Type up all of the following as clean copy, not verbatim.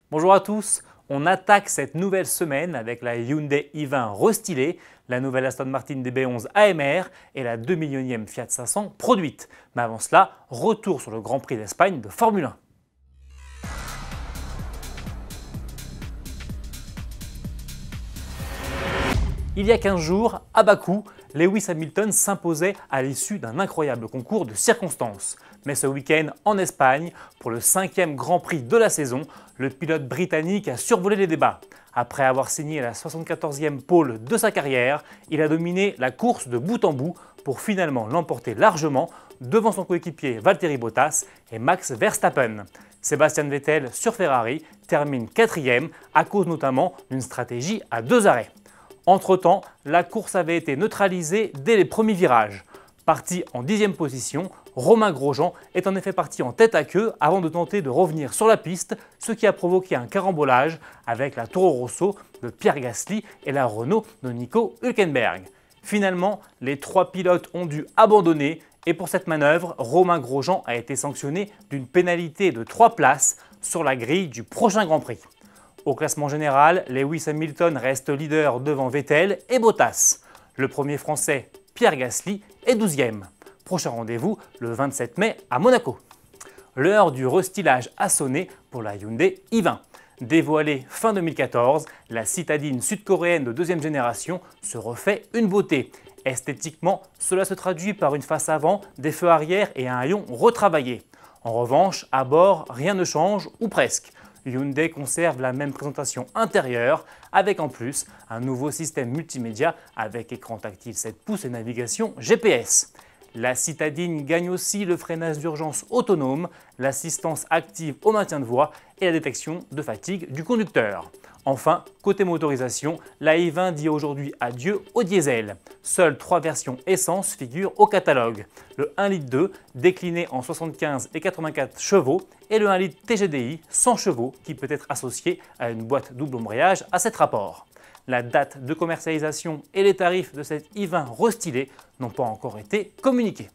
Bonjour à tous, on attaque cette nouvelle semaine avec la Hyundai i20 restylée, la nouvelle Aston Martin DB11 AMR et la 2 millionième Fiat 500 produite. Mais avant cela, retour sur le Grand Prix d'Espagne de Formule 1. Il y a 15 jours, à Bakou, Lewis Hamilton s'imposait à l'issue d'un incroyable concours de circonstances. Mais ce week-end, en Espagne, pour le 5e Grand Prix de la saison, le pilote britannique a survolé les débats. Après avoir signé la 74e pole de sa carrière, il a dominé la course de bout en bout pour finalement l'emporter largement devant son coéquipier Valtteri Bottas et Max Verstappen. Sebastian Vettel sur Ferrari termine 4e à cause notamment d'une stratégie à 2 arrêts. Entre-temps, la course avait été neutralisée dès les premiers virages. Parti en 10e position, Romain Grosjean est en effet parti en tête à queue avant de tenter de revenir sur la piste, ce qui a provoqué un carambolage avec la Toro Rosso de Pierre Gasly et la Renault de Nico Hülkenberg. Finalement, les 3 pilotes ont dû abandonner et pour cette manœuvre, Romain Grosjean a été sanctionné d'une pénalité de 3 places sur la grille du prochain Grand Prix. Au classement général, Lewis Hamilton reste leader devant Vettel et Bottas. Le premier français, Pierre Gasly, est 12e. Prochain rendez-vous le 27 mai à Monaco. L'heure du restylage a sonné pour la Hyundai i20. Dévoilée fin 2014, la citadine sud-coréenne de 2e génération se refait une beauté. Esthétiquement, cela se traduit par une face avant, des feux arrière et un haillon retravaillé. En revanche, à bord, rien ne change ou presque. Hyundai conserve la même présentation intérieure avec en plus un nouveau système multimédia avec écran tactile 7 pouces et navigation GPS. La citadine gagne aussi le freinage d'urgence autonome, l'assistance active au maintien de voie et la détection de fatigue du conducteur. Enfin, côté motorisation, la i20 dit aujourd'hui adieu au diesel. Seules 3 versions essence figurent au catalogue. Le 1,2 litre décliné en 75 et 84 chevaux et le 1 litre TGDI 100 chevaux qui peut être associé à une boîte double embrayage à 7 rapports. La date de commercialisation et les tarifs de cette i20 restylée n'ont pas encore été communiqués.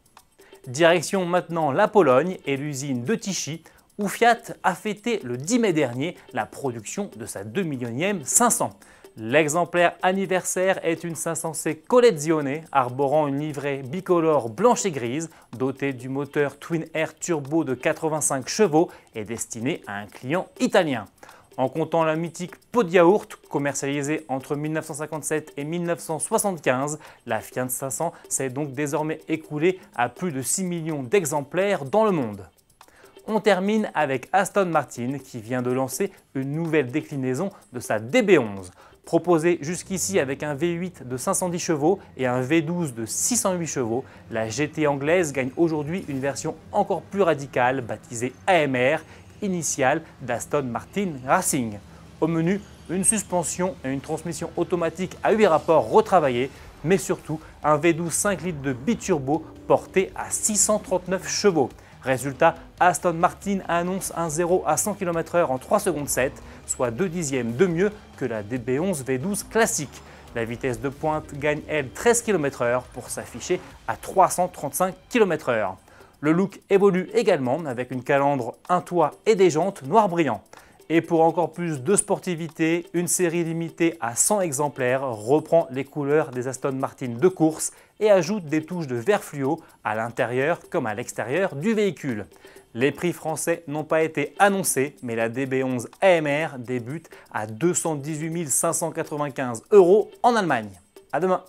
Direction maintenant la Pologne et l'usine de Tichy où Fiat a fêté le 10 mai dernier la production de sa 2 millionième 500. L'exemplaire anniversaire est une 500C Collezione arborant une livrée bicolore blanche et grise dotée du moteur Twin Air Turbo de 85 chevaux et destinée à un client italien. En comptant la mythique peau de yaourt, commercialisée entre 1957 et 1975, la Fiat 500 s'est donc désormais écoulée à plus de 6 millions d'exemplaires dans le monde. On termine avec Aston Martin qui vient de lancer une nouvelle déclinaison de sa DB11. Proposée jusqu'ici avec un V8 de 510 chevaux et un V12 de 608 chevaux, la GT anglaise gagne aujourd'hui une version encore plus radicale baptisée AMR, initiale d'Aston Martin Racing. Au menu, une suspension et une transmission automatique à 8 rapports retravaillés, mais surtout un V12 5 litres de biturbo porté à 639 chevaux. Résultat, Aston Martin annonce un 0 à 100 km/h en 3 secondes 7, soit 2 dixièmes de mieux que la DB11 V12 classique. La vitesse de pointe gagne elle 13 km/h pour s'afficher à 335 km/h. Le look évolue également avec une calandre, un toit et des jantes noir brillant. Et pour encore plus de sportivité, une série limitée à 100 exemplaires reprend les couleurs des Aston Martin de course et ajoute des touches de vert fluo à l'intérieur comme à l'extérieur du véhicule. Les prix français n'ont pas été annoncés, mais la DB11 AMR débute à 218 595 € en Allemagne. À demain!